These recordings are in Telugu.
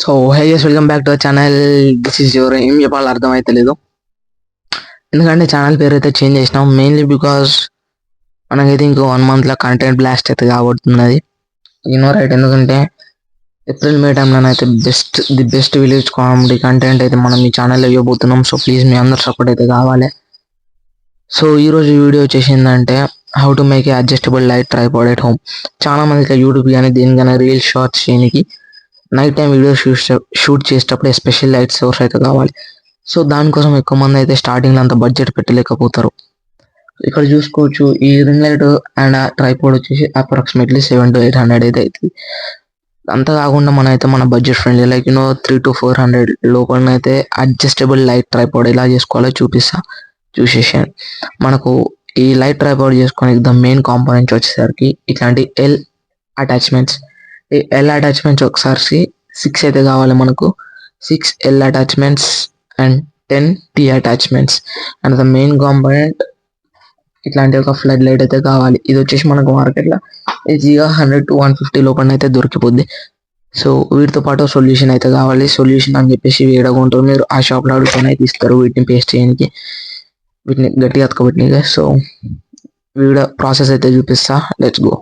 So hey guys, welcome back to the channel. This is your ఏం చెప్పాలో అర్థమైతే లేదు, ఎందుకంటే ఛానల్ పేరు అయితే చేంజ్ చేసినాం. మెయిన్లీ బికాస్ మనకైతే ఇంకో 1 monthలో కంటెంట్ బ్లాస్ట్ అయితే కాబడుతున్నది. రైట్, ఎందుకంటే ఏప్రిల్ మే టైంలో అయితే the best village comedy content అయితే మనం ఈ ఛానల్లో ఇవ్వబోతున్నాం. సో ప్లీజ్ మీ అందరు సపోర్ట్ అయితే కావాలి. సో ఈరోజు వీడియో వచ్చేసిందంటే how to make a adjustable light tripod at home. చాలా మందికి యూట్యూబ్ కానీ దేనికైనా రీల్ షార్ట్స్ చేయడానికి నైట్ టైం వీడియో షూట్ చేసేటప్పుడు స్పెషల్ లైట్ సోర్స్ అయితే కావాలి. సో దానికోసం ఎక్కువ మంది అయితే స్టార్టింగ్లో అంత బడ్జెట్ పెట్టలేకపోతారు. ఇక్కడ చూసుకోవచ్చు, ఈ రింగ్ లైట్ అండ్ ట్రైపాడ్ వచ్చేసి అప్రాక్సిమేట్లీ 700 to 800 అయితే అవుతుంది. అంతా కాకుండా మన బడ్జెట్ ఫ్రెండ్లీ లైక్ 300 to 400 లోపలనైతే అడ్జస్టబుల్ లైట్ ట్రైపాడ్ ఎలా చేసుకోవాలో చూసేసాను. మనకు ఈ లైట్ ట్రైపాడ్ చేసుకొని ద మెయిన్ కాంపోనెంట్స్ వచ్చేసరికి ఇట్లాంటి ఎల్ అటాచ్మెంట్స్. ఈ ఎల్ అటాచ్మెంట్స్ ఒకసారి 6 అయితే కావాలి మనకు. 6 L attachments and 10 T attachments. And the main component ఇట్లాంటి ఒక ఫ్లడ్ లైట్ అయితే కావాలి. ఇది వచ్చేసి మనకు మార్కెట్లో ఈజీగా 100 to 150 లోపల అయితే దొరికిపోద్ది. సో వీటితో పాటు సొల్యూషన్ అయితే కావాలి. సొల్యూషన్ అని చెప్పేసి వేడగుంటారు, మీరు ఆ షాప్లో అడుగుకొని అయితే ఇస్తారు వీటిని పేస్ట్ చేయడానికి, వీటిని గట్టిగా అతకబెట్టినాయి. సో వీడియో ప్రాసెస్ అయితే చూపిస్తా, లెట్స్ గో.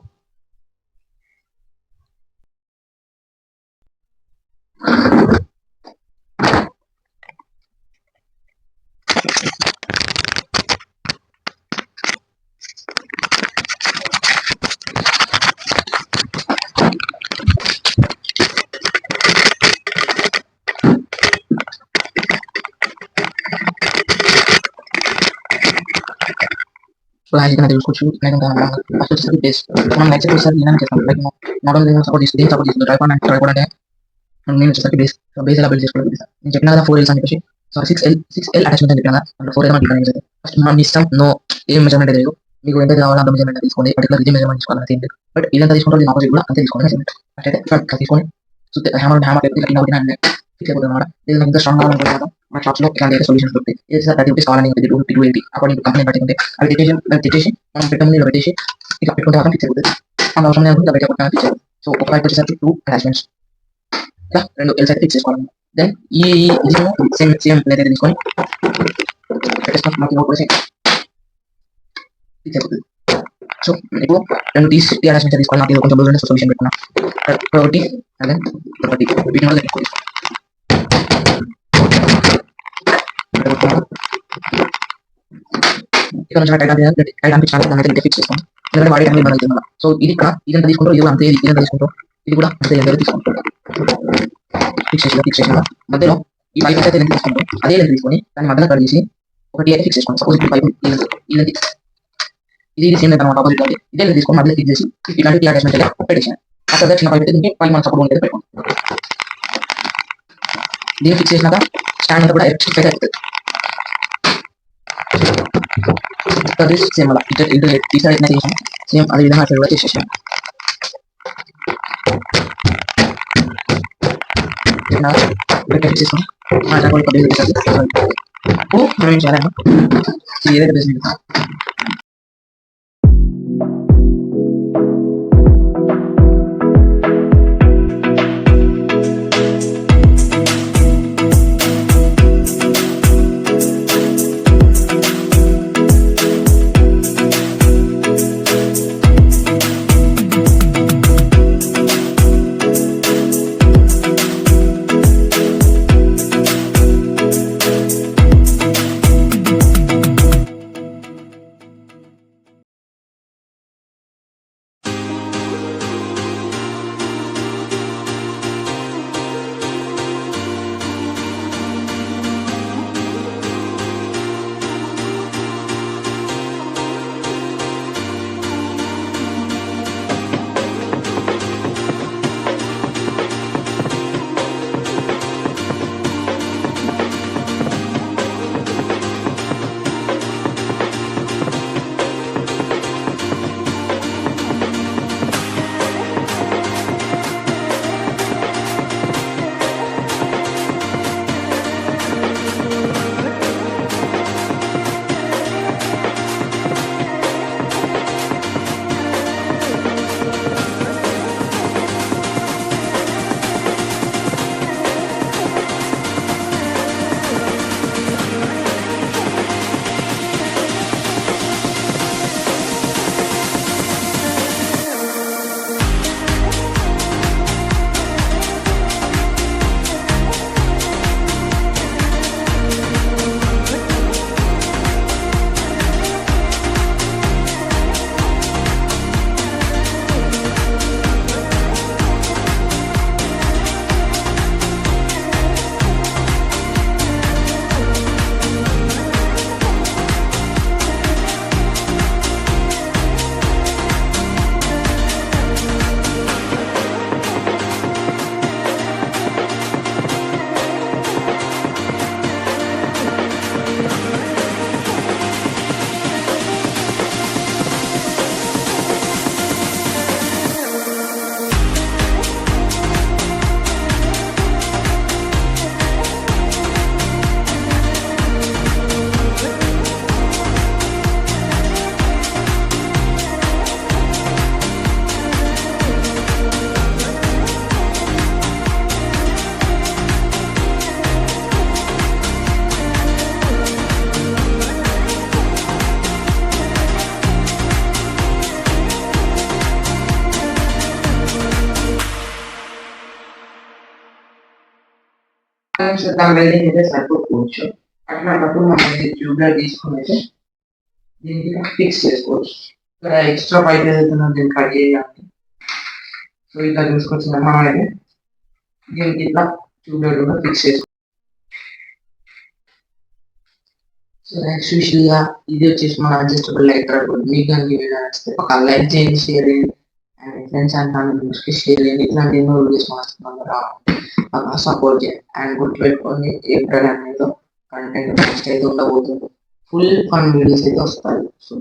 సో యాజ్ ఇక్కడ చూసుకోవచ్చు, ఫస్ట్ వచ్చేసరికి బేస్. మనం నెక్స్ట్ వచ్చేసరికి ఏమైనా చేస్తాం, లైక్ మోడల్ సపోర్ట్ చేస్తుంది ట్రైపాడ్ అంటే నేను వచ్చేసరికి బేస్ ఎలా బిల్డ్ చేసుకోవాలి. నేను చెప్పిన కదా 4 L's అని చెప్పేసి. సో 6L అటాచ్మెంట్ అని చెప్పిన 4 ఏమో డిఫరెన్స్ అయితే ఫస్ట్ మనం ఇస్తాం. ఏం మెజర్మెంట్ లేదు, మీకు ఎంత కావాలో అంత మెజర్మెంట్ తీసుకోండి. పర్టికులర్ ఇది మెజర్మెంట్ తీసుకోవాలి అంతే. బట్ ఇదంతా తీసుకుంటే ఆపోజిట్ కూడా అంతే తీసుకోండి మెజర్మెంట్. ఫస్ట్ అయితే ఫ్రంట్ తీసుకొని హ్యామర్ పెట్టి కింద ఒకటి ఫిక్స్ అయిపోతుంది అనమాట. ఇది ఇంకా స్ట్రాంగ్ కావాలనుకుంటున్నాను. మన షాప్స్ లో ఇలాంటి సొల్యూషన్స్ దొరుకుతాయి. ఇది 30 రూపీస్ కావాలని 280 అప్పుడు కంపెనీ పట్టుకుంటే అవి తెచ్చేసి మనం పెట్టే పెట్టి ఇట్లా పెట్టుకుంటే మాత్రం ఫిక్స్ అయిపోతుంది. మన అవసరం లేకుండా బయట కొట్టాలని ఫిక్స్ అయిపోతుంది. సో ఒక వైపు వచ్చేసరికి 2 అటాచ్మెంట్స్, ఇట్లా 2 L's అయితే ఫిక్స్ చేసుకోవాలి. దెన్ ఇది సేమ్ ప్లేట్ అయితే తీసుకొని పెట్టేస్తాం. మనకి నోట్ ఫిక్స్ అయిపోతుంది. సో ఇప్పుడు 2 టీ అటాచ్మెంట్స్ తీసుకోవాలి. నాకు కొంచెం బుల్ సొల్యూషన్ పెట్టుకున్నా ఒకటి అదే ఒకటి వీటి వల్ల పెట్టుకోవాలి. ఇక్కడ నుంచి టైట్ అనిపించాలి ఫిక్స్ చేసుకోండి, ఎందుకంటే వాడే టైం ఇబ్బంది అవుతుంది. సో ఇది ఇక్కడ ఇదంతా తీసుకుంటారు, ఇది అంతే, ఇదంతా తీసుకుంటారు, ఇది కూడా అంతే ఎంత తీసుకుంటారు. ఫిక్స్ చేసిన మధ్యలో ఈ పైప్ అయితే లెంత్ తీసుకుంటాం, అదే లెంత్ తీసుకొని దాన్ని మధ్యలో కట్ చేసి ఒకటి అయితే ఫిక్స్ చేసుకోండి. సపోజ్ ఈ పైప్ ఇది సేమ్ లెంత్ అనమాట, ఆపోజిట్ ఇదే లెంత్ తీసుకొని మధ్యలో ఫిక్స్ చేసి ఇలాంటి అటాచ్మెంట్ అయితే పెట్టేసాను. అక్కడ చిన్న పైప్ అయితే దీనికి 5 months సపోర్ట్ అయితే పెట్టుకోండి. దీన్ని ఫిక్స్ చేసినాక స్టాండ్ అంతా కూడా ఫిక్స్ అయితే అవుతుంది. సేమ్ అలా ఇటు తీసాడు చేసాను, సేమ్ అదే విధంగా అక్కడ కూడా చేసేసాను. చేసుకుని మనం ఏం చేయాలి, ఏదైతే బేస్ దాని రైడింగ్ అయితే సరిపోవచ్చు. అట్లాంటప్పుడు మనం ట్యూబ్లైట్ తీసుకుని అయితే దీనికి ఫిక్స్ చేసుకోవచ్చు. ఇక్కడ ఎక్స్ట్రా పైప్ ఏదైతే దీన్ని కట్ చేయాలి. సో ఇట్లా చూసుకొచ్చిన మనం అయితే దీనికి ఇట్లా ట్యూబ్లైట్ కూడా ఫిక్స్ చేసుకోవచ్చు. సో నెక్స్ట్ విషయంగా ఇది వచ్చేసి మన అడ్జస్టబుల్ లైటర్. మీకు కనుక వీడియో నచ్చితే ఒక లైక్ చేయండి, షేర్ చేయండి అండ్ ఫ్రెండ్స్ అండ్ ఫ్యామిలీస్కి షేర్ చేయండి. ఇట్లాంటి ఎన్నో వీడియోస్ మాకు సపోర్ట్ చేయండి అండ్ గుర్తుపెట్టుకోండి ఏప్రిల్ అనేది కంటెంట్ నెక్స్ట్ అయితే ఉండబోతుంది. ఫుల్ ఫన్ వీడియోస్ అయితే వస్తాయి. సో